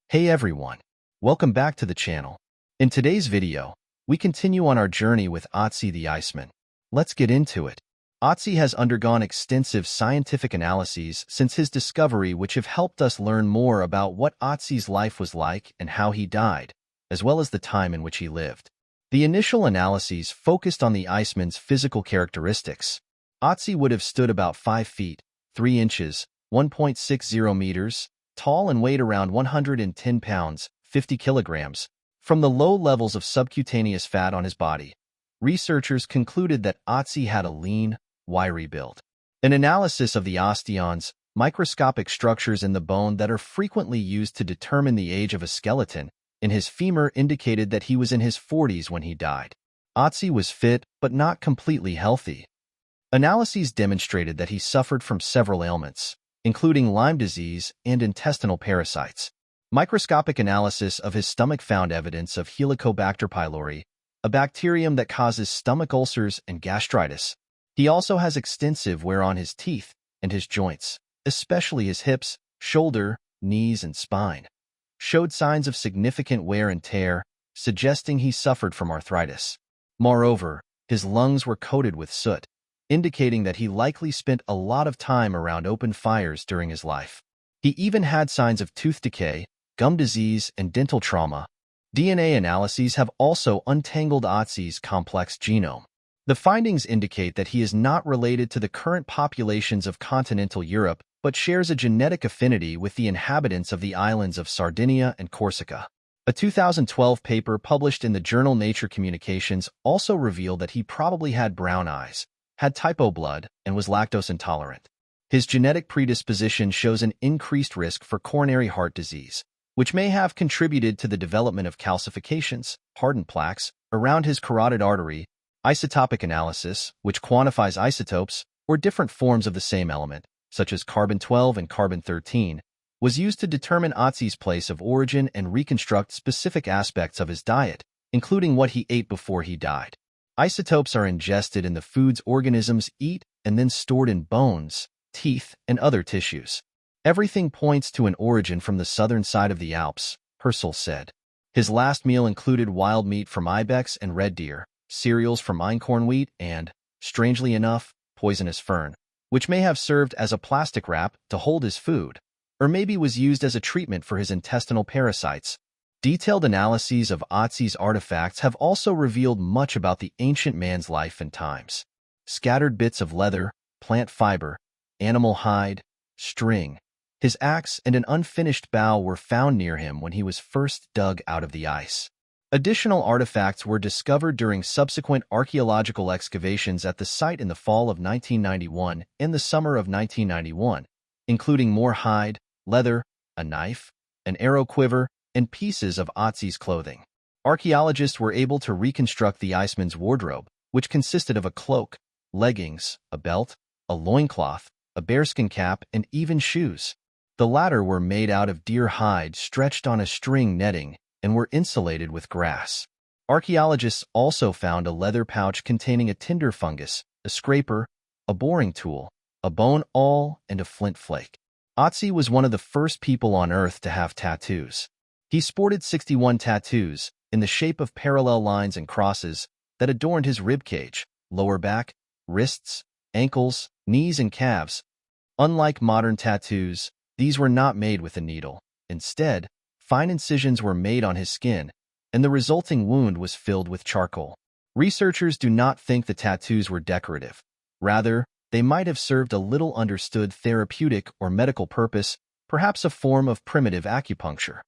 Hey everyone, welcome back to the channel. In today's video, we continue on our journey with Otzi the Iceman. Let's get into it. Otzi has undergone extensive scientific analyses since his discovery which have helped us learn more about what Otzi's life was like and how he died, as well as the time in which he lived. The initial analyses focused on the Iceman's physical characteristics. Otzi would have stood about 5 feet, 3 inches, 1.60 meters, tall and weighed around 110 pounds, 50 kilograms. From the low levels of subcutaneous fat on his body, researchers concluded that Otzi had a lean, wiry build. An analysis of the osteons, microscopic structures in the bone that are frequently used to determine the age of a skeleton, in his femur indicated that he was in his 40s when he died. Otzi was fit but not completely healthy. Analyses demonstrated that he suffered from several ailments, including Lyme disease and intestinal parasites. Microscopic analysis of his stomach found evidence of Helicobacter pylori, a bacterium that causes stomach ulcers and gastritis. He also has extensive wear on his teeth and his joints, especially his hips, shoulder, knees, and spine. Showed signs of significant wear and tear, suggesting he suffered from arthritis. Moreover, his lungs were coated with soot, indicating that he likely spent a lot of time around open fires during his life. He even had signs of tooth decay, gum disease, and dental trauma. DNA analyses have also untangled Otzi's complex genome. The findings indicate that he is not related to the current populations of continental Europe, but shares a genetic affinity with the inhabitants of the islands of Sardinia and Corsica. A 2012 paper published in the journal Nature Communications also revealed that he probably had brown eyes, had type O blood, and was lactose intolerant. His genetic predisposition shows an increased risk for coronary heart disease, which may have contributed to the development of calcifications, hardened plaques, around his carotid artery. Isotopic analysis, which quantifies isotopes, or different forms of the same element, such as carbon-12 and carbon-13, was used to determine Otzi's place of origin and reconstruct specific aspects of his diet, including what he ate before he died. Isotopes are ingested in the foods organisms eat and then stored in bones, teeth, and other tissues. Everything points to an origin from the southern side of the Alps, Herschel said. His last meal included wild meat from ibex and red deer, cereals from einkorn wheat, and, strangely enough, poisonous fern, which may have served as a plastic wrap to hold his food, or maybe was used as a treatment for his intestinal parasites. Detailed analyses of Otzi's artifacts have also revealed much about the ancient man's life and times. Scattered bits of leather, plant fiber, animal hide, string, his axe, and an unfinished bow were found near him when he was first dug out of the ice. Additional artifacts were discovered during subsequent archaeological excavations at the site in the fall of 1991 and the summer of 1991, including more hide, leather, a knife, an arrow quiver, and pieces of Otzi's clothing. Archaeologists were able to reconstruct the Iceman's wardrobe, which consisted of a cloak, leggings, a belt, a loincloth, a bearskin cap, and even shoes. The latter were made out of deer hide stretched on a string netting and were insulated with grass. Archaeologists also found a leather pouch containing a tinder fungus, a scraper, a boring tool, a bone awl, and a flint flake. Otzi was one of the first people on Earth to have tattoos. He sported 61 tattoos, in the shape of parallel lines and crosses, that adorned his ribcage, lower back, wrists, ankles, knees, and calves. Unlike modern tattoos, these were not made with a needle. Instead, fine incisions were made on his skin, and the resulting wound was filled with charcoal. Researchers do not think the tattoos were decorative. Rather, they might have served a little understood therapeutic or medical purpose, perhaps a form of primitive acupuncture.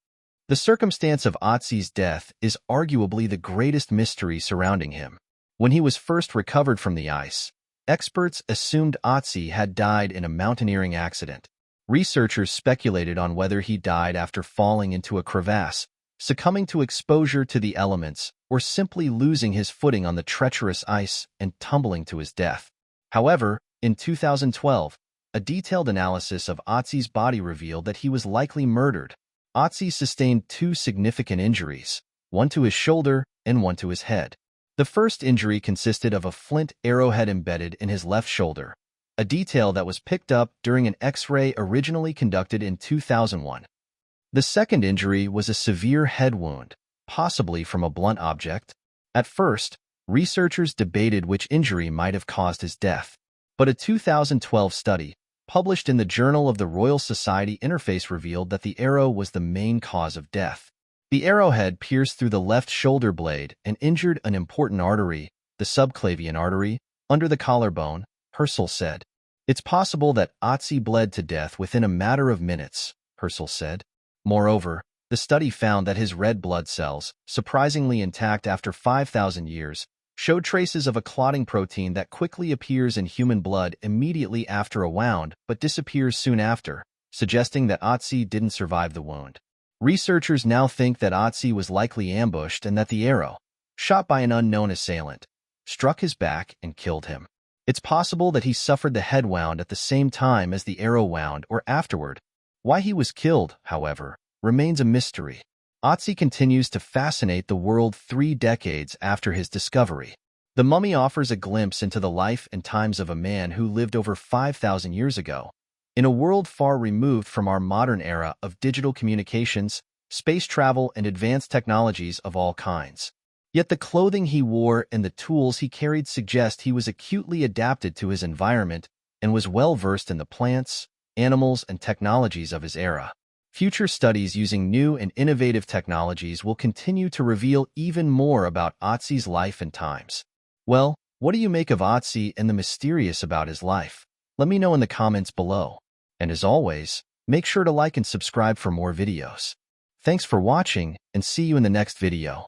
The circumstance of Otzi's death is arguably the greatest mystery surrounding him. When he was first recovered from the ice, experts assumed Otzi had died in a mountaineering accident. Researchers speculated on whether he died after falling into a crevasse, succumbing to exposure to the elements, or simply losing his footing on the treacherous ice and tumbling to his death. However, in 2012, a detailed analysis of Otzi's body revealed that he was likely murdered. Otzi sustained 2 significant injuries, one to his shoulder and one to his head. The first injury consisted of a flint arrowhead embedded in his left shoulder, a detail that was picked up during an X-ray originally conducted in 2001. The second injury was a severe head wound, possibly from a blunt object. At first, researchers debated which injury might have caused his death, but a 2012 study published in the Journal of the Royal Society Interface revealed that the arrow was the main cause of death. The arrowhead pierced through the left shoulder blade and injured an important artery, the subclavian artery, under the collarbone, Herschel said. It's possible that Otzi bled to death within a matter of minutes, Herschel said. Moreover, the study found that his red blood cells, surprisingly intact after 5,000 years, showed traces of a clotting protein that quickly appears in human blood immediately after a wound but disappears soon after, suggesting that Otzi didn't survive the wound. Researchers now think that Otzi was likely ambushed and that the arrow, shot by an unknown assailant, struck his back and killed him. It's possible that he suffered the head wound at the same time as the arrow wound or afterward. Why he was killed, however, remains a mystery. Otzi continues to fascinate the world 3 decades after his discovery. The mummy offers a glimpse into the life and times of a man who lived over 5,000 years ago, in a world far removed from our modern era of digital communications, space travel, and advanced technologies of all kinds. Yet the clothing he wore and the tools he carried suggest he was acutely adapted to his environment and was well-versed in the plants, animals, and technologies of his era. Future studies using new and innovative technologies will continue to reveal even more about Otzi's life and times. Well, what do you make of Otzi and the mysterious about his life? Let me know in the comments below. And as always, make sure to like and subscribe for more videos. Thanks for watching, and see you in the next video.